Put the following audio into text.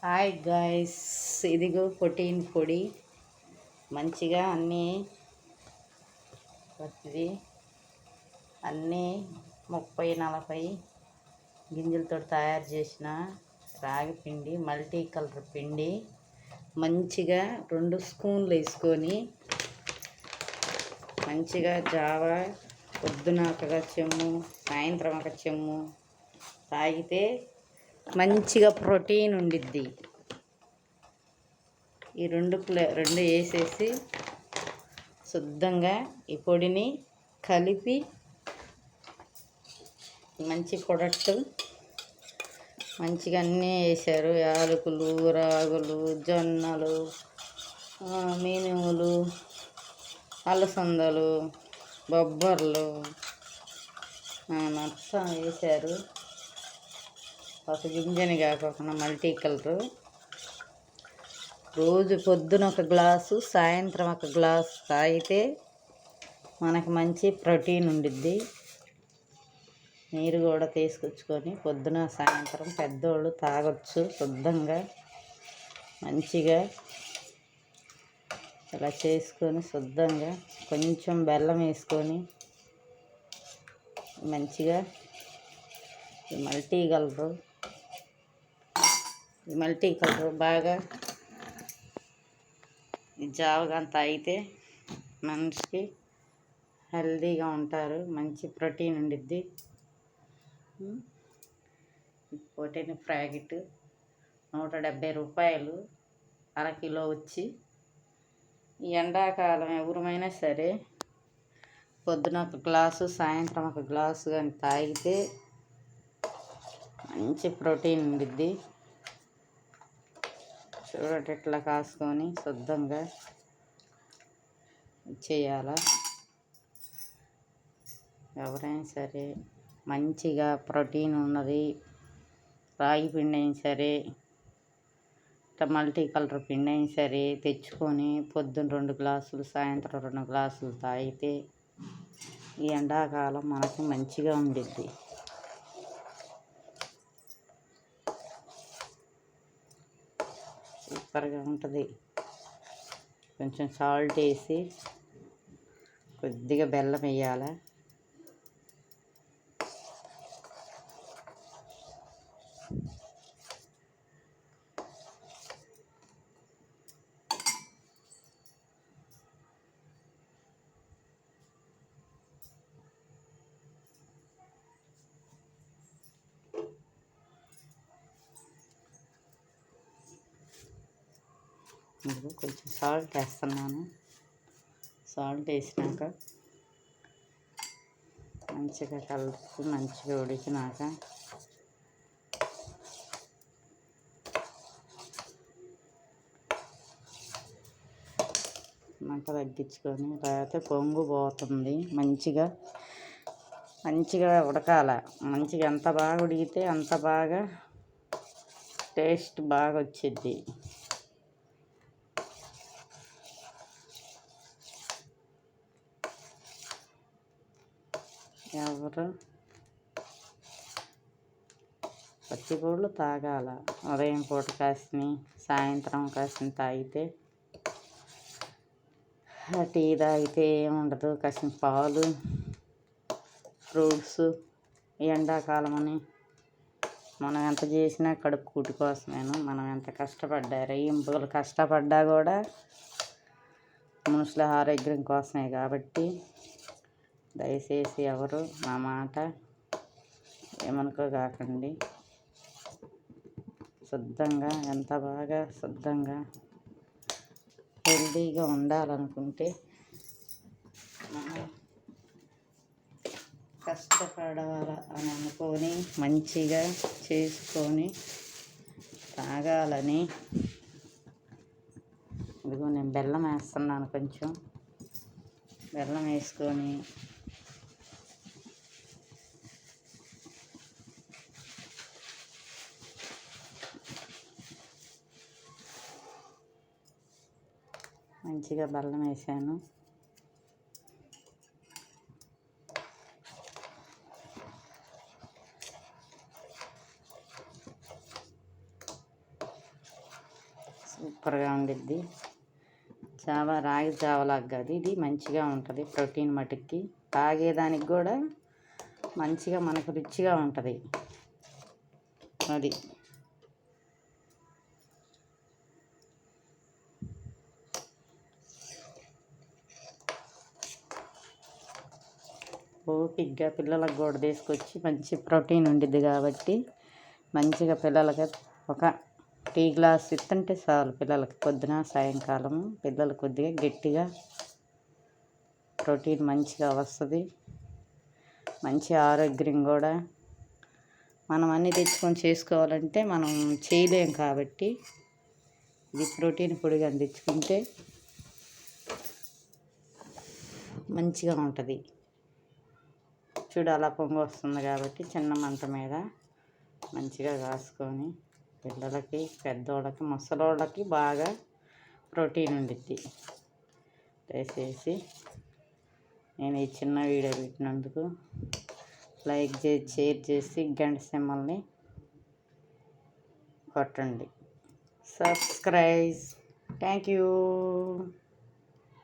Hi guys, ఇదిగో protein పొడి మంచిగా అన్నీ వస్తుంది. అన్నీ 30-40 గింజలతో తయారు చేసిన రాగి పిండి, మల్టీ కలర్ పిండి మంచిగా 2 స్పూన్లు వేసుకొని మంచిగా జావా పొద్దున ఒక చెమ్ము, సాయంత్రం ఒక చెమ్ము తాగితే మంచిగా ప్రోటీన్ ఉండిద్ది. ఈ రెండు వేసేసి శుద్ధంగా ఈ పొడిని కలిపి మంచి ప్రొడక్ట్ మంచిగా అన్నీ వేసారు. యాలకులు, రాగులు, జొన్నలు, మినుములు, అలసందలు, బొబ్బర్లు మొత్తం వేసారు. ఒక గింజని కాకుండా మల్టీ కలరు. రోజు పొద్దున ఒక గ్లాసు, సాయంత్రం ఒక గ్లాసు తాగితే మనకు మంచి ప్రోటీన్ ఉండిద్ది. నీరు కూడా తీసుకొచ్చుకొని పొద్దున సాయంత్రం పెద్దోళ్ళు తాగొచ్చు శుద్ధంగా. మంచిగా ఇలా చేసుకొని శుద్ధంగా కొంచెం బెల్లం వేసుకొని మంచిగా ఈ మల్టీ కలరు బాగా ఈ జావగాని తాగితే మనిషికి హెల్తీగా ఉంటారు. మంచి ప్రోటీన్ ఉండిద్ది. ప్రోటీన్ ప్యాకెట్ 170 రూపాయలు అరకిలో వచ్చి. ఈ ఎండాకాలం ఎవరమైనా సరే పొద్దున ఒక గ్లాసు, సాయంత్రం ఒక గ్లాసు కానీ తాగితే మంచి ప్రోటీన్ ఉండిద్ది. చూడండి, ఇట్లా కాసుకొని శుద్ధంగా చేయాలా. ఎవరైనా సరే మంచిగా ప్రోటీన్ ఉన్నది రాగి పిండి అయినా సరే, మల్టీ కలర్ పిండి అయినా సరే తెచ్చుకొని పొద్దున్న 2 గ్లాసులు, సాయంత్రం 2 గ్లాసులు తాగితే ఈ ఎండాకాలం మనకు మంచిగా ఉండిద్ది. సూపర్గా ఉంటుంది. కొంచెం సాల్ట్ వేసి కొద్దిగా బెల్లం వేయాలి. కొంచెం సాల్ట్ వేస్తున్నాను. సాల్ట్ వేసినాక మంచిగా కలుపు, మంచిగా ఉడికినాక మంట తగ్గించుకొని లేకపోతే పొంగు పోతుంది. మంచిగా ఉడకాల. మంచిగా ఎంత బాగా ఉడికితే అంత బాగా టేస్ట్ బాగా వచ్చిద్ది. ఎవరు పచ్చిపూళ్ళు తాగాల. ఉదయం పూట కాసిని, సాయంత్రం కాసిన తాగితే, టీ తాగితే ఏముండదు. కాసిన పాలు, ఫ్రూట్స్. ఎండాకాలం అని మనం ఎంత చేసినా కడుపు కూటి కోసమేను. మనం ఎంత కష్టపడ్డా, రేయింపులు కష్టపడ్డా కూడా మనుషుల ఆరోగ్యం కోసమే. కాబట్టి దయచేసి ఎవరు నా మాట ఏమనుకోకండి. శుద్ధంగా ఎంత బాగా శుద్ధంగా హెల్తీగా ఉండాలనుకుంటే మనం కష్టపడాలి అని అనుకొని మంచిగా చేసుకొని తాగాలని. ఇదిగో నేను బెల్లం వేస్తున్నాను. కొంచెం బెల్లం వేసుకొని మంచిగా బెల్లం వేసాను. సూపర్గా ఉండిద్ది. జావా రాగి జావలాగా కాదు, ఇది మంచిగా ఉంటుంది. ప్రోటీన్ మటుక్కి తాగేదానికి కూడా మంచిగా మనకు రుచిగా ఉంటుంది. అది ఓపిగ్గా పిల్లలకు కూడా తీసుకొచ్చి మంచి ప్రోటీన్ ఉండిద్ది కాబట్టి మంచిగా పిల్లలకి ఒక టీ గ్లాస్ ఇస్తుంటే చాలు. పిల్లలకి పొద్దున సాయంకాలం పిల్లలు కొద్దిగా గట్టిగా ప్రోటీన్ మంచిగా వస్తుంది. మంచి ఆరోగ్యం కూడా. మనం అన్నీ తెచ్చుకొని చేసుకోవాలంటే మనం చేయలేం కాబట్టి ఇది ప్రోటీన్ పొడి కానీ తెచ్చుకుంటే మంచిగా ఉంటుంది. చూడు అలా పొంగి వస్తుంది కాబట్టి చిన్న మంట మీద మంచిగా కాసుకొని పిల్లలకి, పెద్దోళ్ళకి, ముసలోళ్ళకి బాగా ప్రోటీన్ ఉండిద్ది. దయచేసి నేను ఈ చిన్న వీడియో పెట్టినందుకు లైక్ చేసి, షేర్ చేసి, గంట సింబల్ని కొట్టండి. సబ్స్క్రైబ్. Thank you.